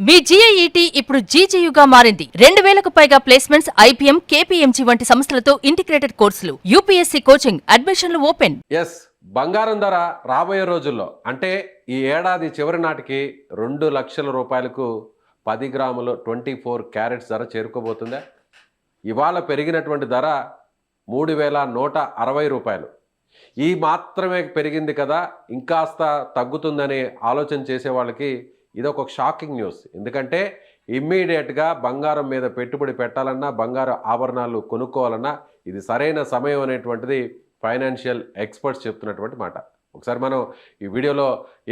మీ జీఐఈటీ ఇప్పుడు జీజేయుగా మారింది. 2000కు పైగా ప్లేస్మెంట్స్, ఐపీఎం, కేపీఎంజీ వంటి సంస్థలతో ఇంటిగ్రేటెడ్ కోర్సులు, యూపీఎస్సీ కోచింగ్, అడ్మిషన్లు ఓపెన్. ఎస్, బంగారం ధర రాబోయే రోజుల్లో అంటే ఈ ఏడాది చివరి నాటికి 2 లక్షల రూపాయలకు 10 గ్రాములు 24 క్యారెట్స్ ధర చేరుకోబోతుందా? ఇవాళ పెరిగినటువంటి ధర 3160 రూపాయలు. ఈ మాత్రమే పెరిగింది కదా, ఇంకాస్త తగ్గుతుందని ఆలోచన చేసే వాళ్ళకి ఇదొక షాకింగ్ న్యూస్. ఎందుకంటే ఇమ్మీడియట్గా బంగారం మీద పెట్టుబడి పెట్టాలన్నా, బంగారు ఆభరణాలు కొనుక్కోవాలన్నా ఇది సరైన సమయం అనేటువంటిది ఫైనాన్షియల్ ఎక్స్పర్ట్స్ చెప్తున్నటువంటి మాట. ఒకసారి మనం ఈ వీడియోలో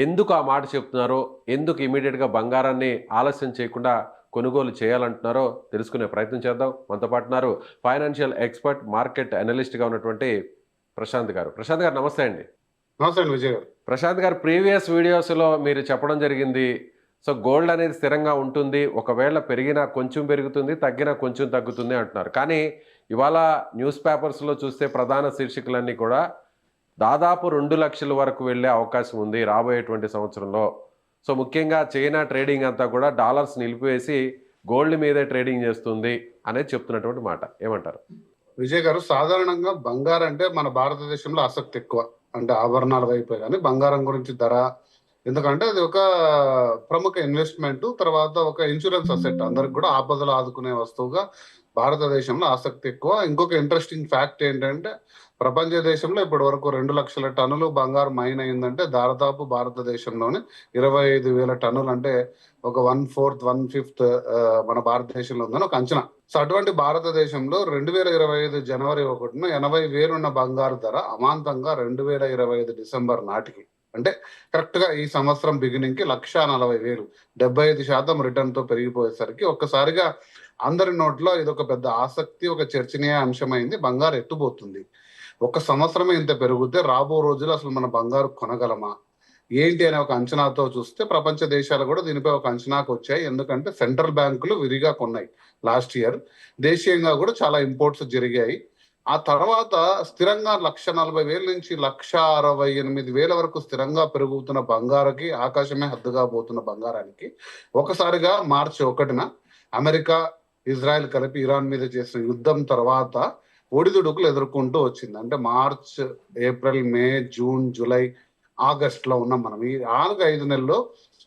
ఎందుకు ఆ మాట చెప్తున్నారో, ఎందుకు ఇమ్మీడియట్గా బంగారాన్ని ఆలస్యం చేయకుండా కొనుగోలు చేయాలంటున్నారో తెలుసుకునే ప్రయత్నం చేద్దాం. మనతో పాటున్నారు ఫైనాన్షియల్ ఎక్స్పర్ట్, మార్కెట్ అనలిస్ట్గా ఉన్నటువంటి ప్రశాంత్ గారు. ప్రశాంత్ గారు నమస్తే అండి. నమస్తే అండి విజయ్ గారు. ప్రశాంత్ గారు, ప్రీవియస్ వీడియోస్లో మీరు చెప్పడం జరిగింది, సో గోల్డ్ అనేది స్థిరంగా ఉంటుంది, ఒకవేళ పెరిగినా కొంచెం పెరుగుతుంది, తగ్గినా కొంచెం తగ్గుతుంది అంటున్నారు. కానీ ఇవాళ న్యూస్ పేపర్స్లో చూస్తే ప్రధాన శీర్షికలన్నీ కూడా దాదాపు 2 లక్షల వరకు వెళ్ళే అవకాశం ఉంది రాబోయేటువంటి సంవత్సరంలో. సో ముఖ్యంగా చైనా ట్రేడింగ్ అంతా కూడా డాలర్స్ నిలిపివేసి గోల్డ్ మీదే ట్రేడింగ్ చేస్తుంది అనేది చెప్తున్నటువంటి మాట. ఏమంటారు విజయ్ గారు, సాధారణంగా బంగారం అంటే మన భారతదేశంలో ఆసక్తి ఎక్కువ, అంటే ఆభరణాల వైపే. కానీ బంగారం గురించి ధర, ఎందుకంటే అది ఒక ప్రముఖ ఇన్వెస్ట్మెంట్, తర్వాత ఒక ఇన్సూరెన్స్ అసెట్, అందరికి కూడా ఆపదలు ఆదుకునే వస్తువుగా భారతదేశంలో ఆసక్తి ఎక్కువ. ఇంకొక ఇంట్రెస్టింగ్ ఫ్యాక్ట్ ఏంటంటే, ప్రపంచ దేశంలో ఇప్పటి వరకు 2 లక్షల టన్నులు బంగారం మైన్ అయిందంటే దాదాపు భారతదేశంలోనే 25,000 టన్నులు, అంటే ఒక 1/4 1/5 మన భారతదేశంలో ఉందని ఒక అంచనా. సో అటువంటి భారతదేశంలో 2025 జనవరి 1న 80,000 ఉన్న బంగారు ధర అమాంతంగా 2025 డిసెంబర్ నాటికి, అంటే కరెక్ట్ గా ఈ సంవత్సరం బిగినింగ్ కి 140,000, 75% రిటర్న్ తో పెరిగిపోయేసరికి ఒక్కసారిగా అందరి నోట్లో ఇదొక పెద్ద ఆసక్తి, ఒక చర్చనీయ అంశమైంది. బంగారు ఎట్టుపోతుంది, ఒక సంవత్సరమే ఇంత పెరిగితే రాబో రోజులు అసలు మన బంగారు కొనగలమా ఏంటి అనే ఒక అంచనాతో చూస్తే ప్రపంచ దేశాలు కూడా దీనిపై ఒక అంచనాకు వచ్చాయి. ఎందుకంటే సెంట్రల్ బ్యాంకులు విరిగా కొన్నాయి లాస్ట్ ఇయర్, దేశీయంగా కూడా చాలా ఇంపోర్ట్స్ జరిగాయి. ఆ తర్వాత స్థిరంగా 140,000 నుంచి 168,000 వరకు స్థిరంగా పెరుగుతున్న బంగారుకి, ఆకాశమే హద్దుగా పోతున్న బంగారానికి ఒకసారిగా మార్చి 1న అమెరికా, ఇజ్రాయెల్ కలిపి ఇరాన్ మీద చేసిన యుద్ధం తర్వాత ఒడిదుడుకులు ఎదుర్కొంటూ వచ్చింది. అంటే మార్చ్, ఏప్రిల్, మే, జూన్, జూలై, ఆగస్ట్ లో ఉన్నాం మనం. ఈ 4-5 నెలల్లో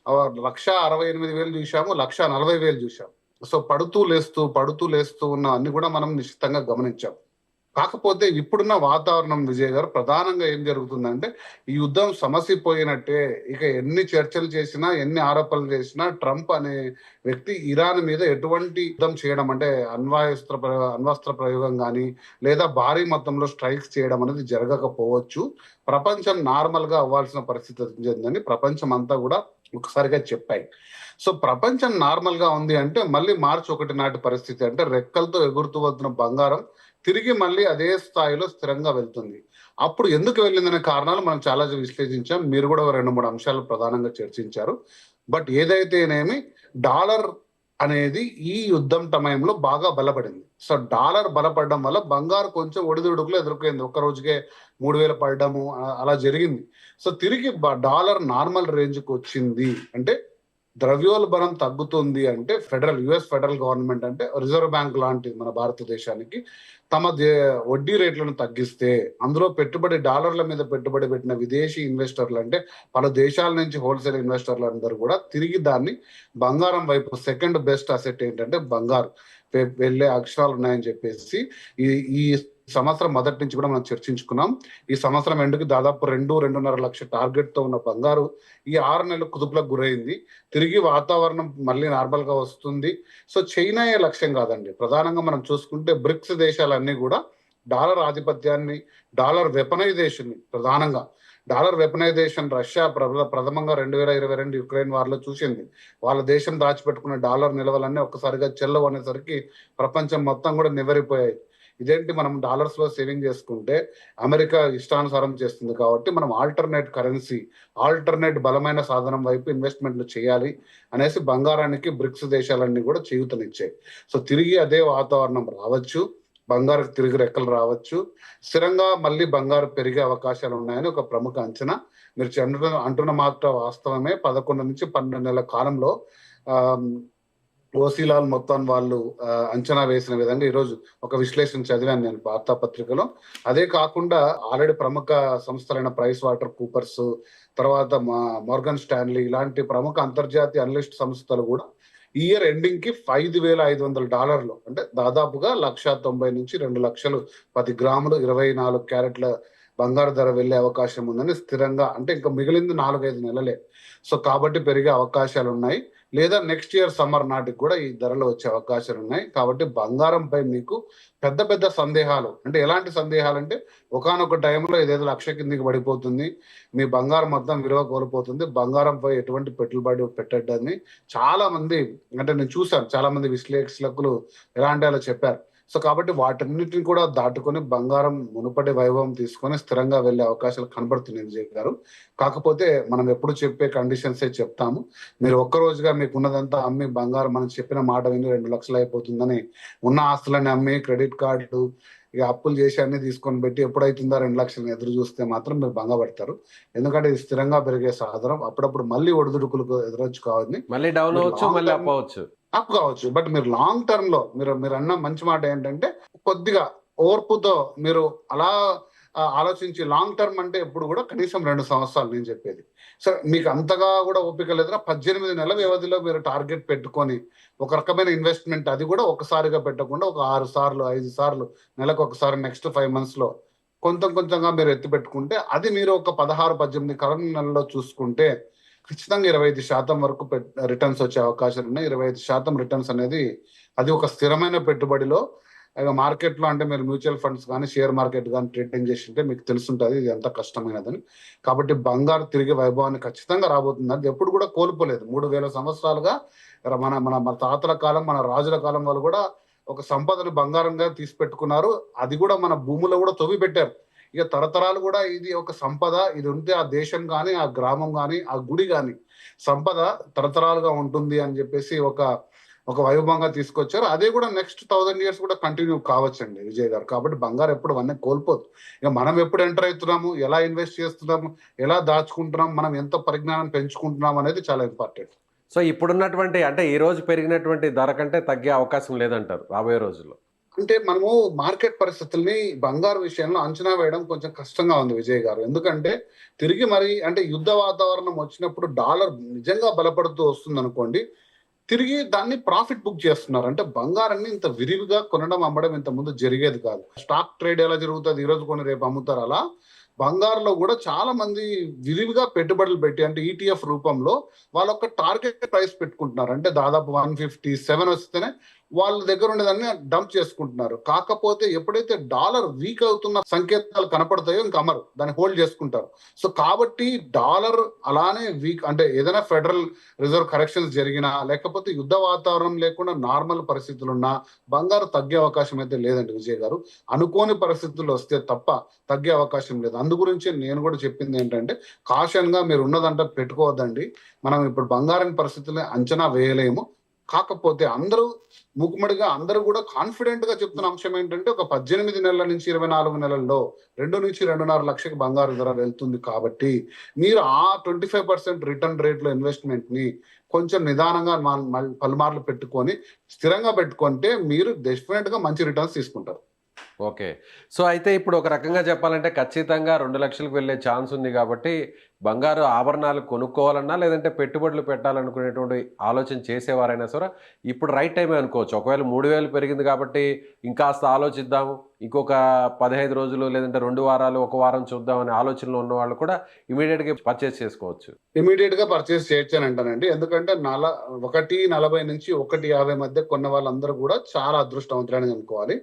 168,000 చూసాము, 140,000 చూసాము. సో పడుతూ లేస్తూ ఉన్న అన్ని కూడా మనం నిశ్చితంగా గమనించాం. కాకపోతే ఇప్పుడున్న వాతావరణం విజయ్ గారు, ప్రధానంగా ఏం జరుగుతుందంటే ఈ యుద్ధం సమసిపోయినట్టే. ఇక ఎన్ని చర్చలు చేసినా, ఎన్ని ఆరోపణలు చేసినా, ట్రంప్ అనే వ్యక్తి ఇరాన్ మీద ఎటువంటి యుద్ధం చేయడం, అంటే అణ్వస్త్ర ప్రయోగం కానీ లేదా భారీ మొత్తంలో స్ట్రైక్స్ చేయడం అనేది జరగకపోవచ్చు. ప్రపంచం నార్మల్ గా అవ్వాల్సిన పరిస్థితి వచ్చిందని ప్రపంచం అంతా కూడా ఒకసారిగా చెప్పాయి. సో ప్రపంచం నార్మల్ గా ఉంది అంటే మళ్ళీ మార్చి 1 నాటి పరిస్థితి, అంటే రెక్కలతో ఎగురుతూ వస్తున్న బంగారం తిరిగి మళ్ళీ అదే స్థాయిలో స్థిరంగా వెళ్తుంది. అప్పుడు ఎందుకు వెళ్ళిందనే కారణాలు మనం చాలా విశ్లేషించాం. మీరు కూడా 2-3 అంశాలు ప్రధానంగా చర్చించారు. బట్ ఏదైతేనేమి డాలర్ అనేది ఈ యుద్ధం సమయంలో బాగా బలపడింది. సో డాలర్ బలపడడం వల్ల బంగారు కొంచెం ఒడిదుడుకులు ఎదుర్కొంది. ఒక్క రోజుకే 3,000 పడడము అలా జరిగింది. సో తిరిగి డాలర్ నార్మల్ రేంజ్కి వచ్చింది. అంటే ద్రవ్యోల్బణం తగ్గుతుంది అంటే యుఎస్ ఫెడరల్ గవర్నమెంట్, అంటే రిజర్వ్ బ్యాంక్ లాంటిది మన భారతదేశానికి, తమ వడ్డీ రేట్లను తగ్గిస్తే అందులో డాలర్ల మీద పెట్టుబడి పెట్టిన విదేశీ ఇన్వెస్టర్లు, అంటే పలు దేశాల నుంచి హోల్సేల్ ఇన్వెస్టర్లు అందరూ కూడా తిరిగి దాన్ని బంగారం వైపు, సెకండ్ బెస్ట్ అసెట్ ఏంటంటే బంగారు వెళ్ళే అక్షరాలు ఉన్నాయని చెప్పేసి ఈ సంవత్సరం మొదటి నుంచి కూడా మనం చర్చించుకున్నాం. ఈ సంవత్సరం ఎండుకి దాదాపు 2-2.5 లక్షల టార్గెట్ తో ఉన్న బంగారు ఈ 6 నెలలు కుదుపులకు గురైంది. తిరిగి వాతావరణం మళ్ళీ నార్మల్ గా వస్తుంది. సో చైనాయే లక్ష్యం కాదండి. ప్రధానంగా మనం చూసుకుంటే బ్రిక్స్ దేశాలన్నీ కూడా డాలర్ ఆధిపత్యాన్ని, డాలర్ వెపనైజేషన్, ప్రధానంగా డాలర్ వెపనైజేషన్ రష్యా ప్రథమంగా 2022 యుక్రెయిన్ వార్లో చూసింది. వాళ్ళ దేశం దాచిపెట్టుకున్న డాలర్ నిల్వలన్నీ ఒక్కసారిగా చెల్లవు అనేసరికి ప్రపంచం మొత్తం కూడా నివ్వెరపోయాయి. ఇదేంటి, మనం డాలర్స్ లో సేవింగ్ చేసుకుంటే అమెరికా ఇష్టానుసారం చేస్తుంది కాబట్టి మనం ఆల్టర్నేట్ కరెన్సీ, ఆల్టర్నేట్ బలమైన సాధనం వైపు ఇన్వెస్ట్మెంట్లు చేయాలి అనేసి బంగారానికి బ్రిక్స్ దేశాలన్నీ కూడా చేయూతనిచ్చాయి. సో తిరిగి అదే వాతావరణం రావచ్చు, బంగారు తిరిగి రెక్కలు రావచ్చు, స్థిరంగా మళ్ళీ బంగారు పెరిగే అవకాశాలు ఉన్నాయని ఒక ప్రముఖ అంచనా. మీరు అంటున్న మాట వాస్తవమే. 11 నుంచి 12 నెలల కాలంలో ఓసీలాల్ మొత్తం వాళ్ళు అంచనా వేసిన విధంగా ఈరోజు ఒక విశ్లేషణ చదివాను నేను వార్తాపత్రికలో. అదే కాకుండా ఆల్రెడీ ప్రముఖ సంస్థలైన ప్రైస్ వాటర్ కూపర్స్, తర్వాత మోర్గన్ స్టాన్లీ ఇలాంటి ప్రముఖ అంతర్జాతీయ అనలిస్ట్ సంస్థలు కూడా ఈ ఇయర్ ఎండింగ్ కి $5,500 అంటే దాదాపుగా 1,90,000 నుంచి 2,00,000 10 గ్రాములు 24 క్యారెట్ల బంగారు ధర వెళ్లే అవకాశం ఉందని స్థిరంగా, అంటే ఇంకా మిగిలింది 4-5 నెలలే. సో కాబట్టి పెరిగే అవకాశాలు ఉన్నాయి, లేదా నెక్స్ట్ ఇయర్ సమ్మర్ నాటికి కూడా ఈ ధరలు వచ్చే అవకాశాలు ఉన్నాయి. కాబట్టి బంగారంపై మీకు పెద్ద పెద్ద సందేహాలు, అంటే ఎలాంటి సందేహాలు అంటే ఒకానొక టైంలో ఇదేదో 1,00,000 కిందికి పడిపోతుంది, మీ బంగారం మొత్తం విలువ కోల్పోతుంది, బంగారంపై ఎటువంటి పెట్టుబడి పెట్టద్దని చాలా మంది, అంటే నేను చూశాను చాలా మంది విశ్లేషకులు ఎలాంటి అలా చెప్పారు. సో కాబట్టి వాటన్నిటిని కూడా దాటుకొని బంగారం మునుపటి వైభవం తీసుకొని స్థిరంగా వెళ్లే అవకాశాలు కనబడుతున్నాయి విజయ్ గారు. కాకపోతే మనం ఎప్పుడు చెప్పే కండిషన్సే చెప్తాము. మీరు ఒక్క రోజుగా మీకు ఉన్నదంతా అమ్మి బంగారం మనం చెప్పిన మాట విని 2 లక్షలు అయిపోతుందని ఉన్న ఆస్తులన్నీ అమ్మి క్రెడిట్ కార్డు ఇక అప్పులు చేసి అన్ని తీసుకొని పెట్టి ఎప్పుడైతుందా 2 లక్షలు ఎదురు చూస్తే మాత్రం మీరు భంగపడతారు. ఎందుకంటే ఇది స్థిరంగా పెరిగే సాధనం, అప్పుడప్పుడు మళ్ళీ ఒడిదుడుకులకు ఎదురొచ్చు కావద్దని, మళ్ళీ డౌన్ అవ్వచ్చు, మళ్ళీ అప్ అవ్వచ్చు, అప్ కావచ్చు. బట్ మీరు లాంగ్ టర్మ్ లో మీరు అన్న మంచి మాట ఏంటంటే కొద్దిగా ఓర్పుతో మీరు అలా ఆలోచించి, లాంగ్ టర్మ్ అంటే ఎప్పుడు కూడా కనీసం 2 సంవత్సరాలు నేను చెప్పేది. సో మీకు అంతగా కూడా ఓపిక లేదురా 18 నెలల వ్యవధిలో మీరు టార్గెట్ పెట్టుకొని ఒక రకమైన ఇన్వెస్ట్మెంట్, అది కూడా ఒకసారిగా పెట్టకుండా ఒక 6 సార్లు 5 సార్లు నెలకు ఒకసారి నెక్స్ట్ 5 months లో కొంచెంగా మీరు ఎత్తి పెట్టుకుంటే, అది మీరు ఒక 16-18 కరెంట్ నెలలో చూసుకుంటే ఖచ్చితంగా 25% వరకు రిటర్న్స్ వచ్చే అవకాశాలు ఉన్నాయి. 25% రిటర్న్స్ అనేది అది ఒక స్థిరమైన పెట్టుబడిలో. మార్కెట్లో అంటే మీరు మ్యూచువల్ ఫండ్స్ కానీ షేర్ మార్కెట్ కానీ ట్రేడింగ్ చేస్తుంటే మీకు తెలుసుంటుంది ఇది ఎంత కష్టమైనదని. కాబట్టి బంగారు తిరిగి వైభవాన్ని ఖచ్చితంగా రాబోతుంది. అది ఎప్పుడు కూడా కోల్పోలేదు. 3,000 సంవత్సరాలుగా మన మన మన తాతల కాలం, మన రాజుల కాలం వాళ్ళు కూడా ఒక సంపదను బంగారంగా తీసి పెట్టుకున్నారు. అది కూడా మన భూములో కూడా తవ్వి పెట్టారు. ఇక తరతరాలు కూడా ఇది ఒక సంపద, ఇది ఉంటే ఆ దేశం కానీ ఆ గ్రామం కానీ ఆ గుడి కానీ సంపద తరతరాలుగా ఉంటుంది అని చెప్పేసి ఒక వైభవంగా తీసుకొచ్చారు. అదే కూడా నెక్స్ట్ 1000 years కూడా కంటిన్యూ కావచ్చండి విజయ్ గారు. కాబట్టి బంగారు ఎప్పుడు అవన్నీ కోల్పోదు. ఇక మనం ఎప్పుడు ఎంటర్ అవుతున్నాము, ఎలా ఇన్వెస్ట్ చేస్తున్నాము, ఎలా దాచుకుంటున్నాం, మనం ఎంత పరిజ్ఞానం పెంచుకుంటున్నాం అనేది చాలా ఇంపార్టెంట్. సో ఇప్పుడున్నటువంటి, అంటే ఈ రోజు పెరిగినటువంటి ధర కంటే తగ్గే అవకాశం లేదంటారు రాబోయే రోజుల్లో? అంటే మనము మార్కెట్ పరిస్థితుల్ని బంగారు విషయంలో అంచనా వేయడం కొంచెం కష్టంగా ఉంది విజయ్ గారు. ఎందుకంటే తిరిగి మరి అంటే యుద్ధ వాతావరణం వచ్చినప్పుడు డాలర్ నిజంగా బలపడుతూ వస్తుంది అనుకోండి, తిరిగి దాన్ని ప్రాఫిట్ బుక్ చేస్తున్నారు. అంటే బంగారాన్ని ఇంత విరివిగా కొనడం అమ్మడం ఇంత ముందు జరిగేది కాదు. స్టాక్ ట్రేడ్ ఎలా జరుగుతుంది, ఈ రోజు కొని రేపు అమ్ముతారు, అలా బంగారులో కూడా చాలా మంది విరివిగా పెట్టుబడులు పెట్టి, అంటే ETF రూపంలో వాళ్ళ ఒక టార్గెట్ ప్రైస్ పెట్టుకుంటున్నారు. అంటే దాదాపు 157 వస్తేనే వాళ్ళ దగ్గర ఉండేదాన్ని డంప్ చేసుకుంటున్నారు. కాకపోతే ఎప్పుడైతే డాలర్ వీక్ అవుతున్న సంకేతాలు కనపడతాయో ఇంకా అమరు, దాన్ని హోల్డ్ చేసుకుంటారు. సో కాబట్టి డాలర్ అలానే వీక్, అంటే ఏదైనా ఫెడరల్ రిజర్వ్ కరెక్షన్స్ జరిగినా, లేకపోతే యుద్ధ వాతావరణం లేకుండా నార్మల్ పరిస్థితులున్నా బంగారు తగ్గే అవకాశం అయితే లేదండి విజయ్ గారు. అనుకోని పరిస్థితులు వస్తే తప్ప తగ్గే అవకాశం లేదు. అందు గురించి నేను కూడా చెప్పింది ఏంటంటే కాషన్ గా మీరు ఉన్నదంటే పెట్టుకోవద్దండి. మనం ఇప్పుడు బంగారం పరిస్థితుల్ని అంచనా వేయలేము. కాకపోతే అందరూ మూకుమ్మడిగా అందరూ కూడా కాన్ఫిడెంట్ గా చెప్తున్న అంశం ఏంటంటే ఒక 18 నెలల నుంచి 24 నెలల్లో 2 నుంచి 2.5 లక్షకి బంగారు ధర వెళ్తుంది. కాబట్టి మీరు ఆ 25% రిటర్న్ రేట్ లో ఇన్వెస్ట్మెంట్ ని కొంచెం నిదానంగా పలుమార్లు పెట్టుకొని స్థిరంగా పెట్టుకుంటే మీరు డెఫినెట్ గా మంచి రిటర్న్స్ తీసుకుంటారు. ఓకే. సో అయితే ఇప్పుడు ఒక రకంగా చెప్పాలంటే ఖచ్చితంగా 2 లక్షలకు వెళ్ళే ఛాన్స్ ఉంది కాబట్టి బంగారు ఆభరణాలు కొనుక్కోవాలన్నా, లేదంటే పెట్టుబడులు పెట్టాలనుకునేటువంటి ఆలోచన చేసేవారైనా సరే ఇప్పుడు రైట్ టైమే అనుకోవచ్చు. ఒకవేళ 3,000 పెరిగింది కాబట్టి ఇంకాస్త ఆలోచిద్దాము, ఇంకొక 15 రోజులు లేదంటే 2 వారాలు, 1 వారం చూద్దాం అనే ఆలోచనలో ఉన్న వాళ్ళు కూడా ఇమీడియట్గా పర్చేస్ చేసుకోవచ్చు. ఇమీడియట్ గా పర్చేస్ చేయొచ్చు అని అంటానండి. ఎందుకంటే 1.40 నుంచి 1.50 మధ్య కొన్న వాళ్ళందరూ కూడా చాలా అదృష్టవంతులని అనుకోవాలి.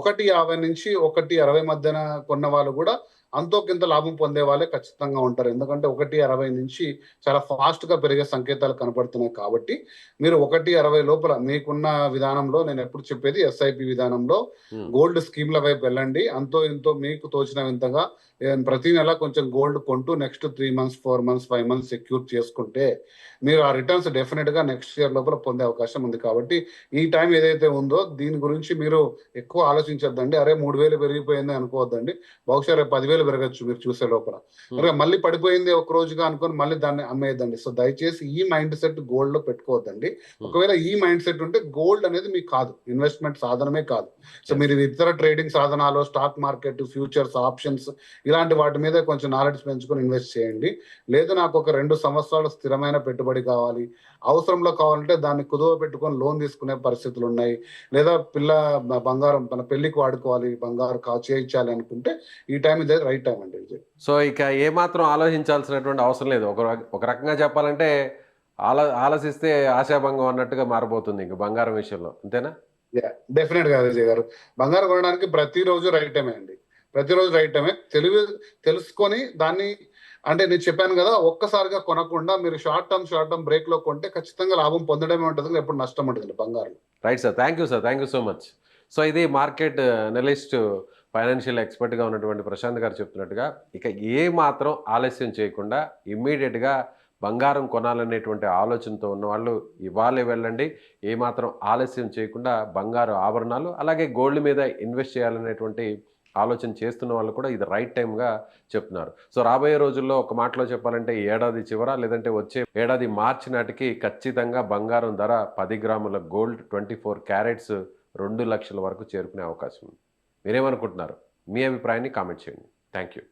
1.50 నుంచి 1.60 మధ్యన కొన్న వాళ్ళు కూడా అంతోకింత లాభం పొందే వాళ్ళే ఖచ్చితంగా ఉంటారు. ఎందుకంటే 1.60 నుంచి చాలా ఫాస్ట్ గా పెరిగే సంకేతాలు కనపడుతున్నాయి. కాబట్టి మీరు 1.60 లోపల మీకున్న విధానంలో, నేను ఎప్పుడు చెప్పేది SIP విధానంలో గోల్డ్ స్కీమ్ల వైపు వెళ్ళండి. అంతో ఇంతో మీకు తోచిన వింతగా ప్రతి నెల కొంచెం గోల్డ్ కొంటూ next 3 months 4 months 5 months secure చేసుకుంటే మీరు ఆ రిటర్న్స్ డెఫినెట్ గా నెక్స్ట్ ఇయర్ లోపల పొందే అవకాశం ఉంది. కాబట్టి ఈ టైం ఏదైతే ఉందో దీని గురించి మీరు ఎక్కువ ఆలోచించొద్దండి. అరే 3,000 పెరిగిపోయింది అనుకోవద్దండి. బహుశా రేపు 10,000 రూపాయలు పెరగచ్చు మీరు చూసే లోపల. కనుక మళ్ళీ పడిపోయింది ఒక రోజుగా అనుకొని మళ్ళీ దాన్ని అమ్మేయద్దండి. సో దయచేసి ఈ మైండ్ సెట్ గోల్డ్ లో పెట్టుకోవద్దండి. ఒకవేళ ఈ మైండ్ సెట్ ఉంటే గోల్డ్ అనేది మీకు కాదు, ఇన్వెస్ట్మెంట్ సాధనమే కాదు. సో మీరు ఇతర ట్రేడింగ్ సాధనాలు, స్టాక్ మార్కెట్, ఫ్యూచర్స్, ఆప్షన్స్ ఇలాంటి వాటి మీద కొంచెం నాలెడ్జ్ పెంచుకొని ఇన్వెస్ట్ చేయండి. లేదు నాకు ఒక 2 సంవత్సరాలు స్థిరమైన పెట్టుబడి కావాలి, అవసరంలో కావాలంటే దాన్ని కుదువ పెట్టుకొని లోన్ తీసుకునే పరిస్థితులు ఉన్నాయి, లేదా బంగారం మన పెళ్లికి వాడుకోవాలి, బంగారు చేయించాలి అనుకుంటే ఈ టైం ఇదే రైట్ టైం అండి విజయ్. సో ఇక ఏమాత్రం ఆలోచించాల్సినటువంటి అవసరం లేదు. ఒక రకంగా చెప్పాలంటే ఆలోచిస్తే ఆశాభంగం అన్నట్టుగా మారిపోతుంది ఇంక బంగారం విషయంలో, అంతేనా? డెఫినెట్ గా విజయ్ గారు, బంగారం కొనడానికి ప్రతిరోజు రైట్ టైమే అండి, ప్రతిరోజు రైట్ టైమే. తెలుసుకొని దాన్ని, అంటే నేను చెప్పాను కదా, ఒక్కసారిగా కొనకుండా మీరు షార్ట్ టర్మ్ బ్రేక్ లో కొంటే ఖచ్చితంగా లాభం పొందడమే ఉంటుంది, ఎప్పుడు నష్టం ఉంటుంది బంగారం. Right sir, thank you sir, thank you so much. So ఇది మార్కెట్ అనలిస్ట్, ఫైనాన్షియల్ ఎక్స్పర్ట్గా ఉన్నటువంటి ప్రశాంత్ గారు చెప్తున్నట్టుగా ఇక ఏ మాత్రం ఆలస్యం చేయకుండా ఇమ్మీడియట్గా బంగారం కొనాలనేటువంటి ఆలోచనతో ఉన్నవాళ్ళు ఇవాళే వెళ్ళండి. ఏమాత్రం ఆలస్యం చేయకుండా బంగారు ఆభరణాలు అలాగే గోల్డ్ మీద ఇన్వెస్ట్ చేయాలనేటువంటి ఆలోచన చేస్తున్న వాళ్ళు కూడా ఇది రైట్ టైంగా చెప్తున్నారు. సో రాబోయే రోజుల్లో ఒక మాటలో చెప్పాలంటే ఈ ఏడాది చివర లేదంటే వచ్చే ఏడాది మార్చి నాటికి ఖచ్చితంగా బంగారం ధర 10 గ్రాముల గోల్డ్ 24 క్యారెట్స్ 2 లక్షల వరకు చేరుకునే అవకాశం ఉంది. మీరేమనుకుంటున్నారు? మీ అభిప్రాయాన్ని కామెంట్ చేయండి. Thank you.